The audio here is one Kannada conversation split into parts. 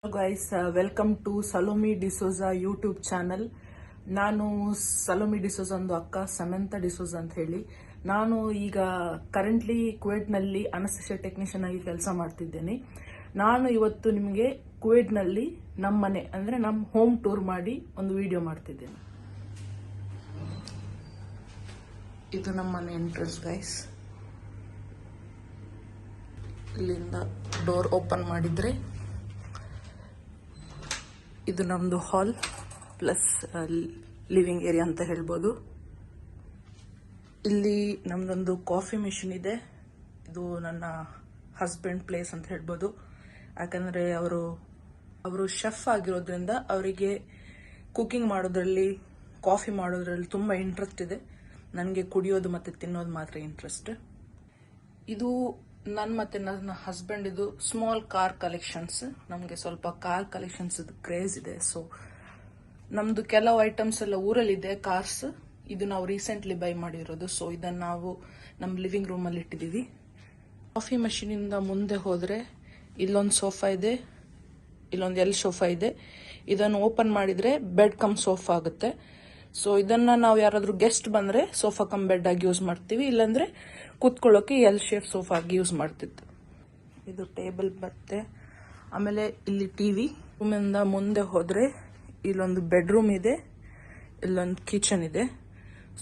Hello guys, welcome to Salomi D'Souza YouTube channel. ನಾನು ಸಲೋಮಿ ಡಿಸೋಜಾ ಒಂದು ಅಕ್ಕ ಸಮಂತಾ ಡಿಸೋಜಾ ಅಂತ ಹೇಳಿ. ನಾನು ಈಗ ಕರೆಂಟ್ಲಿ ಕುವೈಟ್ನಲ್ಲಿ ಅನಸ್ತೇಶಿಯಾ ಟೆಕ್ನಿಷಿಯನ್ ಆಗಿ ಕೆಲಸ ಮಾಡ್ತಿದ್ದೇನೆ. ನಾನು ಇವತ್ತು ನಿಮಗೆ ಕುವೈಟ್ನಲ್ಲಿ ನಮ್ಮ ಮನೆ ಅಂದ್ರೆ ನಮ್ಮ ಹೋಮ್ ಟೂರ್ ಮಾಡಿ ಒಂದು ವಿಡಿಯೋ ಮಾಡ್ತಿದ್ದೇನೆ. ಇದು ನಮ್ಮ ಮನೆ ಎಂಟ್ರೆನ್ಸ್ ಗೈಸ್. ಇಲ್ಲಿಂದ ಡೋರ್ ಓಪನ್ ಮಾಡಿದ್ರೆ ಇದು ನಮ್ದು ಹಾಲ್ ಪ್ಲಸ್ ಲಿವಿಂಗ್ ಏರಿಯಾ ಅಂತ ಹೇಳ್ಬೋದು. ಇಲ್ಲಿ ನಮ್ದೊಂದು ಕಾಫಿ ಮೆಷಿನ್ ಇದೆ. ಇದು ನನ್ನ ಹಸ್ಬೆಂಡ್ ಪ್ಲೇಸ್ ಅಂತ ಹೇಳ್ಬೋದು. ಯಾಕಂದ್ರೆ ಅವರು ಶೆಫ್ ಆಗಿರೋದ್ರಿಂದ ಅವರಿಗೆ ಕುಕಿಂಗ್ ಮಾಡೋದ್ರಲ್ಲಿ, ಕಾಫಿ ಮಾಡೋದ್ರಲ್ಲಿ ತುಂಬಾ ಇಂಟ್ರೆಸ್ಟ್ ಇದೆ. ನನಗೆ ಕುಡಿಯೋದು ಮತ್ತೆ ತಿನ್ನೋದು ಮಾತ್ರ ಇಂಟ್ರೆಸ್ಟ್. ಇದು ಮತ್ತೆ ನನ್ನ ಹಸ್ಬೆಂಡ್ ಇದು ಸ್ಮಾಲ್ ಕಾರ್ ಕಲೆಕ್ಷನ್ಸ್. ನಮಗೆ ಸ್ವಲ್ಪ ಕಾರ್ ಕಲೆಕ್ಷನ್ಸ್ ಕ್ರೇಜ್ ಇದೆ. ಸೊ ನಮ್ದು ಕೆಲವು ಐಟಮ್ಸ್ ಎಲ್ಲ ಊರಲ್ಲಿದೆ ಕಾರ್ಸ್. ಇದು ನಾವು ರೀಸೆಂಟ್ಲಿ ಬೈ ಮಾಡಿರೋದು. ಸೊ ಇದನ್ನ ನಾವು ನಮ್ಮ ಲಿವಿಂಗ್ ರೂಮ್ ಅಲ್ಲಿ ಇಟ್ಟಿದೀವಿ. ಕಾಫಿ ಮಷೀನ್ ಇಂದ ಮುಂದೆ ಹೋದ್ರೆ ಇಲ್ಲೊಂದು ಸೋಫಾ ಇದೆ, ಇಲ್ಲೊಂದು ಎಲ್ ಸೋಫಾ ಇದೆ. ಇದನ್ನು ಓಪನ್ ಮಾಡಿದ್ರೆ ಬೆಡ್ ಕಮ್ ಸೋಫಾ ಆಗುತ್ತೆ. ಸೊ ಇದನ್ನ ನಾವು ಯಾರಾದ್ರೂ ಗೆಸ್ಟ್ ಬಂದ್ರೆ ಸೋಫಾ ಕಮ್ ಬೆಡ್ ಆಗಿ ಯೂಸ್ ಮಾಡ್ತೀವಿ, ಇಲ್ಲಾಂದ್ರೆ ಕೂತ್ಕೊಳ್ಳೋಕೆ ಎಲ್ ಶೇಪ್ ಸೋಫಾ ಆಗಿ ಯೂಸ್ ಮಾಡ್ತಿತ್ತು. ಇದು ಟೇಬಲ್ ಬರುತ್ತೆ. ಆಮೇಲೆ ಇಲ್ಲಿ ಟಿವಿ. ರೂಮಿಂದ ಮುಂದೆ ಹೋದ್ರೆ ಇಲ್ಲೊಂದು ಬೆಡ್ರೂಮ್ ಇದೆ, ಇಲ್ಲೊಂದು ಕಿಚನ್ ಇದೆ.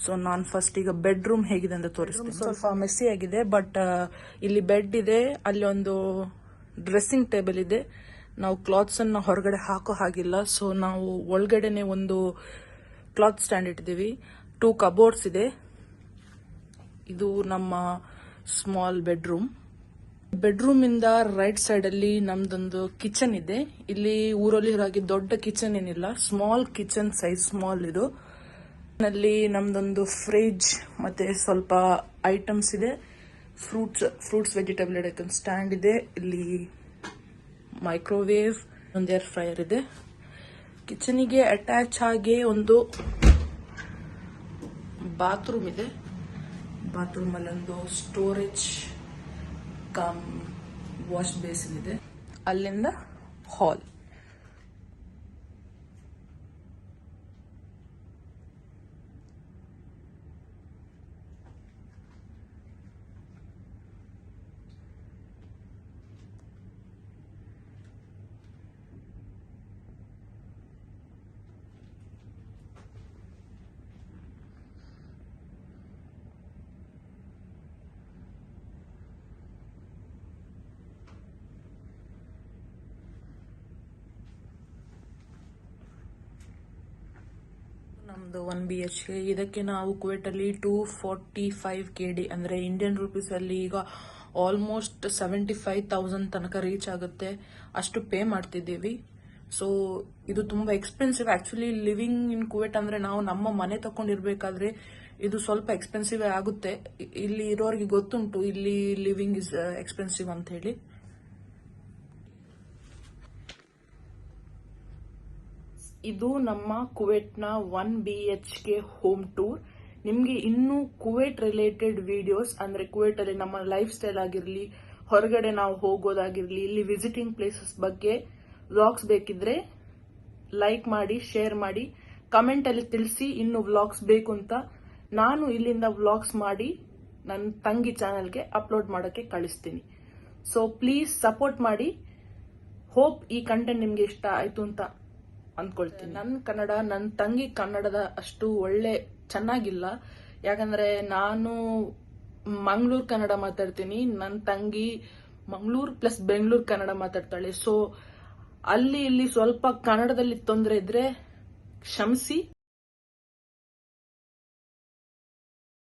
ಸೊ ನಾನು ಫಸ್ಟ್ ಈಗ ಬೆಡ್ರೂಮ್ ಹೇಗಿದೆ ಅಂತ ತೋರಿಸ್ತೀನಿ. ಸ್ವಲ್ಪ ಮೆಸ್ಸಿ ಆಗಿದೆ, ಬಟ್ ಇಲ್ಲಿ ಬೆಡ್ ಇದೆ, ಅಲ್ಲಿ ಒಂದು ಡ್ರೆಸ್ಸಿಂಗ್ ಟೇಬಲ್ ಇದೆ. ನಾವು ಕ್ಲಾತ್ಸ್ ಅನ್ನ ಹೊರಗಡೆ ಹಾಕೋ ಹಾಗಿಲ್ಲ. ಸೊ ನಾವು ಒಳಗಡೆನೆ ಒಂದು ಕ್ಲಾತ್ ಸ್ಟ್ಯಾಂಡ್ ಇಟ್ಟಿದ್ದೀವಿ. 2 ಕಬೋರ್ಡ್ಸ್ ಇದೆ. ಇದು ನಮ್ಮ ಸ್ಮಾಲ್ ಬೆಡ್ರೂಮ್ ಇಂದ ರೈಟ್ ಸೈಡ್ ಅಲ್ಲಿ ನಮ್ದೊಂದು ಕಿಚನ್ ಇದೆ. ಇಲ್ಲಿ ಊರಲ್ಲಿ ಇರೋಗಿ ದೊಡ್ಡ ಕಿಚನ್ ಏನಿಲ್ಲ, ಸ್ಮಾಲ್ ಕಿಚನ್ ಸೈಜ್ ಸ್ಮಾಲ್ ಇದು. ನಲ್ಲಿ ನಮ್ದೊಂದು ಫ್ರಿಡ್ಜ್ ಮತ್ತೆ ಸ್ವಲ್ಪ ಐಟಮ್ಸ್ ಇದೆ. ಫ್ರೂಟ್ಸ್ ವೆಜಿಟೇಬಲ್ ಇಡಕ್ಕೆ ಸ್ಟ್ಯಾಂಡ್ ಇದೆ. ಇಲ್ಲಿ ಮೈಕ್ರೋವೇವ್, ಒಂದು ಏರ್ ಫ್ರೈಯರ್ ಇದೆ. ಕಿಚನಿಗೆ ಅಟ್ಯಾಚ್ ಆಗಿ ಒಂದು ಬಾತ್ರೂಮ್ ಇದೆ. ಬಾತ್ರೂಮ್ ಅಲ್ಲಿ ಒಂದು ಸ್ಟೋರೇಜ್ ಕಮ್ ವಾಶ್ ಬೇಸಿನ್ ಇದೆ. ಅಲ್ಲಿಂದ ಹಾಲ್. ನಮ್ದು 1 BHK. ಇದಕ್ಕೆ ನಾವು ಕುವೈಟಲ್ಲಿ 245 KD ಅಂದ್ರೆ ಇಂಡಿಯನ್ ರುಪೀಸ್ ಅಲ್ಲಿ ಈಗ ಆಲ್ಮೋಸ್ಟ್ 75,000 ತನಕ ರೀಚ್ ಆಗುತ್ತೆ. ಅಷ್ಟು ಪೇ ಮಾಡ್ತಿದ್ದೀವಿ. ಸೊ ಇದು ತುಂಬಾ expensive. Actually living in Kuwait ಅಂದ್ರೆ ನಾವು ನಮ್ಮ ಮನೆ ತಕೊಂಡಿರ್ಬೇಕಾದ್ರೆ ಇದು ಸ್ವಲ್ಪ ಎಕ್ಸ್ಪೆನ್ಸಿವ್ ಆಗುತ್ತೆ. ಇಲ್ಲಿ ಇರೋರಿಗೆ ಗೊತ್ತುಂಟು ಇಲ್ಲಿ ಲಿವಿಂಗ್ ಇಸ್ ಎಕ್ಸ್ಪೆನ್ಸಿವ್ ಅಂತ ಹೇಳಿ. ಇದು ನಮ್ಮ ಕುವೈಟ್ನ 1 BHK ಹೋಮ್ ಟೂರ್. ನಿಮ್ಗೆ ಇನ್ನೂ ಕುವೈಟ್ ರಿಲೇಟೆಡ್ ವಿಡಿಯೋಸ್ ಅಂದ್ರೆ ಕುವೈಟ್ ಅಲ್ಲಿ ನಮ್ಮ ಲೈಫ್ ಸ್ಟೈಲ್ ಆಗಿರ್ಲಿ, ಹೊರಗಡೆ ನಾವು ಹೋಗೋದಾಗಿರ್ಲಿ, ಇಲ್ಲಿ ವಿಸಿಟಿಂಗ್ ಪ್ಲೇಸಸ್ ಬಗ್ಗೆ ವ್ಲಾಗ್ಸ್ ಬೇಕಿದ್ರೆ ಲೈಕ್ ಮಾಡಿ, ಶೇರ್ ಮಾಡಿ, ಕಮೆಂಟ್ ಅಲ್ಲಿ ತಿಳಿಸಿ ಇನ್ನು ವ್ಲಾಗ್ಸ್ ಬೇಕು ಅಂತ. ನಾನು ಇಲ್ಲಿಂದ ವ್ಲಾಗ್ಸ್ ಮಾಡಿ ನನ್ನ ತಂಗಿ ಚಾನೆಲ್ಗೆ ಅಪ್ಲೋಡ್ ಮಾಡೋಕೆ ಕಳಿಸ್ತೀನಿ. ಸೊ ಪ್ಲೀಸ್ ಸಪೋರ್ಟ್ ಮಾಡಿ. ಹೋಪ್ ಈ ಕಂಟೆಂಟ್ ನಿಮ್ಗೆ ಇಷ್ಟ ಆಯ್ತು ಅಂತ ಅಂದ್ಕೊಳ್ತೀನಿ. ನನ್ನ ತಂಗಿ ಕನ್ನಡದ ಅಷ್ಟು ಚೆನ್ನಾಗಿಲ್ಲ. ಯಾಕಂದ್ರೆ ನಾನು ಮಂಗಳೂರು ಕನ್ನಡ ಮಾತಾಡ್ತೀನಿ, ನನ್ನ ತಂಗಿ ಮಂಗಳೂರು ಪ್ಲಸ್ ಬೆಂಗಳೂರು ಕನ್ನಡ ಮಾತಾಡ್ತಾಳೆ. ಸೊ ಅಲ್ಲಿ ಇಲ್ಲಿ ಸ್ವಲ್ಪ ಕನ್ನಡದಲ್ಲಿ ತೊಂದರೆ ಇದ್ರೆ ಕ್ಷಮಿಸಿ.